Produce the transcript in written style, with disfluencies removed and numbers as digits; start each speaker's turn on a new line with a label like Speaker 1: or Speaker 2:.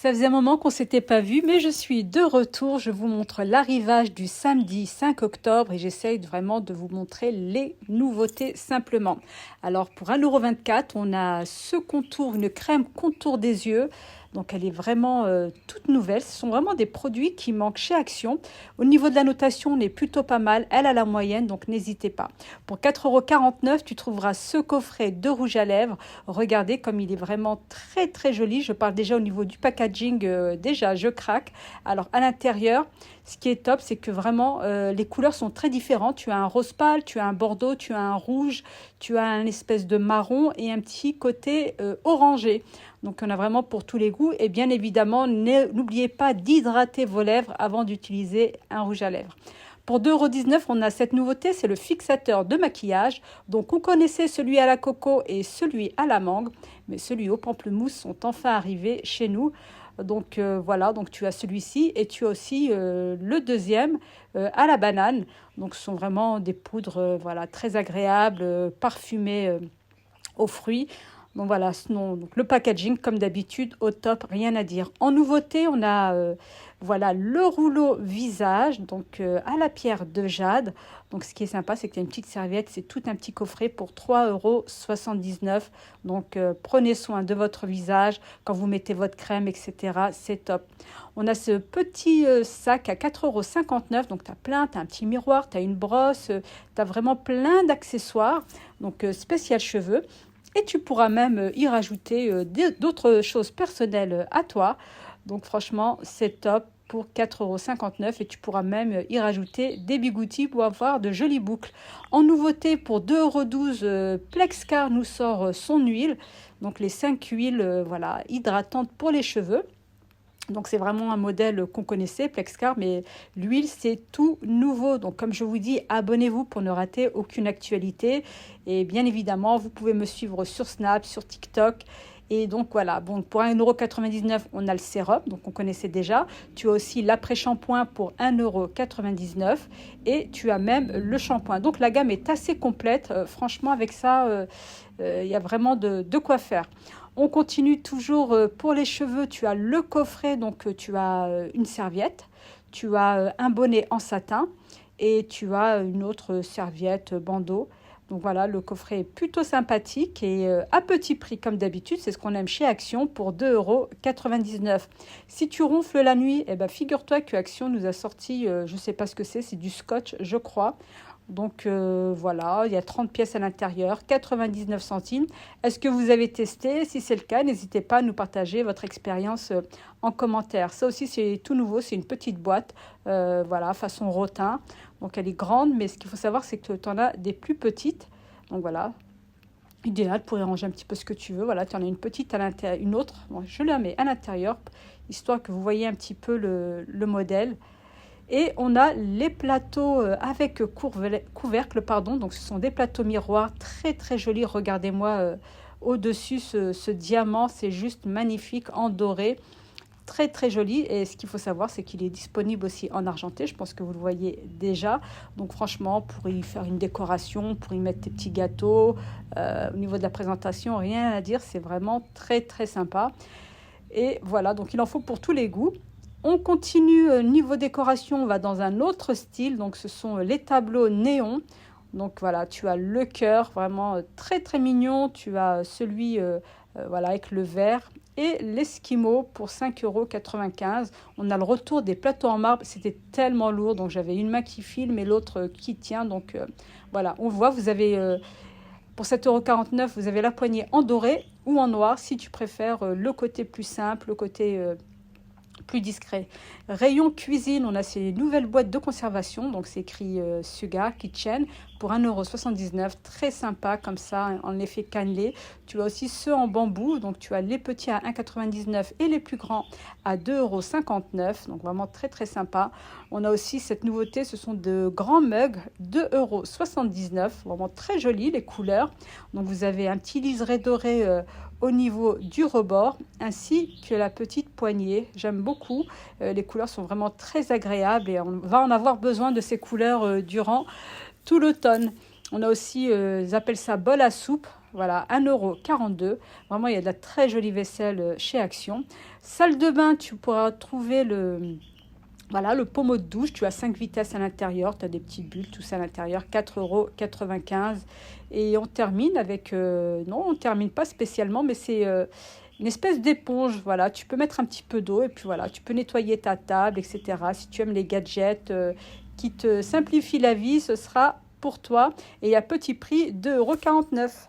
Speaker 1: Ça faisait un moment qu'on s'était pas vu, mais je suis de retour. Je vous montre l'arrivage du samedi 5 octobre et j'essaye vraiment de vous montrer les nouveautés simplement. Alors pour 1,24 €, on a ce contour, une crème contour des yeux. Donc elle est vraiment toute nouvelle. Ce sont vraiment des produits qui manquent chez Action. Au niveau de la notation, on est plutôt pas mal. Elle a la moyenne, donc n'hésitez pas. Pour 4,49 €, tu trouveras ce coffret de rouge à lèvres. Regardez comme il est vraiment très joli. Je parle déjà au niveau du packaging, déjà je craque. Alors à l'intérieur, ce qui est top, c'est que vraiment les couleurs sont très différentes. Tu as un rose pâle, tu as un bordeaux, tu as un rouge, tu as un espèce de marron et un petit côté orangé. Donc on a vraiment pour tous les goûts. Et bien évidemment, n'oubliez pas d'hydrater vos lèvres avant d'utiliser un rouge à lèvres. Pour 2,19 €, on a cette nouveauté, c'est le fixateur de maquillage. Donc on connaissait celui à la coco et celui à la mangue, mais celui au pamplemousse sont enfin arrivés chez nous. Donc voilà, donc tu as celui-ci et tu as aussi le deuxième à la banane. Donc ce sont vraiment des poudres voilà, très agréables, parfumées aux fruits. Donc voilà, sinon, donc le packaging, comme d'habitude, au top, rien à dire. En nouveauté, on a voilà, le rouleau visage, donc à la pierre de jade. Donc ce qui est sympa, c'est que tu as une petite serviette, c'est tout un petit coffret pour 3,79 €. Donc prenez soin de votre visage quand vous mettez votre crème, etc. C'est top. On a ce petit sac à 4,59 €. Donc tu as plein, tu as un petit miroir, tu as une brosse, tu as vraiment plein d'accessoires. Donc spécial cheveux. Et tu pourras même y rajouter d'autres choses personnelles à toi. Donc franchement, c'est top pour 4,59 € et tu pourras même y rajouter des bigoudis pour avoir de jolies boucles. En nouveauté, pour 2,12 €, Plexcar nous sort son huile. Donc les 5 huiles voilà, hydratantes pour les cheveux. Donc c'est vraiment un modèle qu'on connaissait, Plexcar, mais l'huile c'est tout nouveau. Donc comme je vous dis, abonnez-vous pour ne rater aucune actualité. Et bien évidemment, vous pouvez me suivre sur Snap, sur TikTok. Et donc voilà, bon, pour 1,99 €, on a le sérum, donc on connaissait déjà. Tu as aussi l'après-shampoing pour 1,99 € et tu as même le shampoing. Donc la gamme est assez complète. Franchement, avec ça, il y a vraiment de quoi faire. On continue toujours pour les cheveux. Tu as le coffret, donc tu as une serviette, tu as un bonnet en satin et tu as une autre serviette bandeau. Donc voilà, le coffret est plutôt sympathique et à petit prix comme d'habitude. C'est ce qu'on aime chez Action pour 2,99 €. Si tu ronfles la nuit, eh ben, figure-toi que Action nous a sorti, je ne sais pas ce que c'est du scotch, je crois. Donc voilà, il y a 30 pièces à l'intérieur, 99 centimes. Est-ce que vous avez testé? Si c'est le cas, n'hésitez pas à nous partager votre expérience en commentaire. Ça aussi, c'est tout nouveau, c'est une petite boîte, voilà, façon rotin. Donc elle est grande, mais ce qu'il faut savoir, c'est que tu en as des plus petites. Donc voilà, idéal pour y ranger un petit peu ce que tu veux. Voilà, tu en as une petite à l'intérieur, une autre. Bon, je la mets à l'intérieur, histoire que vous voyez un petit peu le modèle. Et on a les plateaux avec couvercle, pardon. Donc ce sont des plateaux miroirs très jolis. Regardez-moi au-dessus ce diamant, c'est juste magnifique en doré. Très joli. Et ce qu'il faut savoir, c'est qu'il est disponible aussi en argenté. Je pense que vous le voyez déjà. Donc franchement, pour y faire une décoration, pour y mettre des petits gâteaux, au niveau de la présentation, rien à dire. C'est vraiment très sympa. Et voilà, donc il en faut pour tous les goûts. On continue niveau décoration, on va dans un autre style. Donc ce sont les tableaux néons. Donc voilà, tu as le cœur, vraiment très mignon. Tu as celui voilà, avec le vert et l'esquimau pour 5,95 €. On a le retour des plateaux en marbre. C'était tellement lourd, donc j'avais une main qui filme et l'autre qui tient. Donc voilà, on voit, vous avez pour 7,49 €, vous avez la poignée en doré ou en noir si tu préfères le côté plus simple, le côté plus discret. Rayon cuisine, on a ces nouvelles boîtes de conservation, donc c'est écrit Sugar Kitchen pour 1,79 €, très sympa comme ça, en effet cannelé. Tu as aussi ceux en bambou, donc tu as les petits à 1,99 € et les plus grands à 2,59 €, donc vraiment très sympa. On a aussi cette nouveauté, ce sont de grands mugs, 2,79 €, vraiment très jolis les couleurs. Donc vous avez un petit liseré doré au niveau du rebord ainsi que la petite poignée. J'aime beaucoup, les couleurs sont vraiment très agréables et on va en avoir besoin de ces couleurs durant tout l'automne. On a aussi, ils appellent ça bol à soupe. Voilà, 1,42 €. Vraiment, il y a de la très jolie vaisselle chez Action. Salle de bain, tu pourras trouver voilà, le pommeau de douche. Tu as 5 vitesses à l'intérieur, tu as des petites bulles, tout ça à l'intérieur, 4,95 €. Et on termine avec... non, on ne termine pas spécialement, mais c'est une espèce d'éponge. Voilà, tu peux mettre un petit peu d'eau et puis voilà, tu peux nettoyer ta table, etc. Si tu aimes les gadgets qui te simplifient la vie, ce sera pour toi. Et à petit prix, 2,49 €.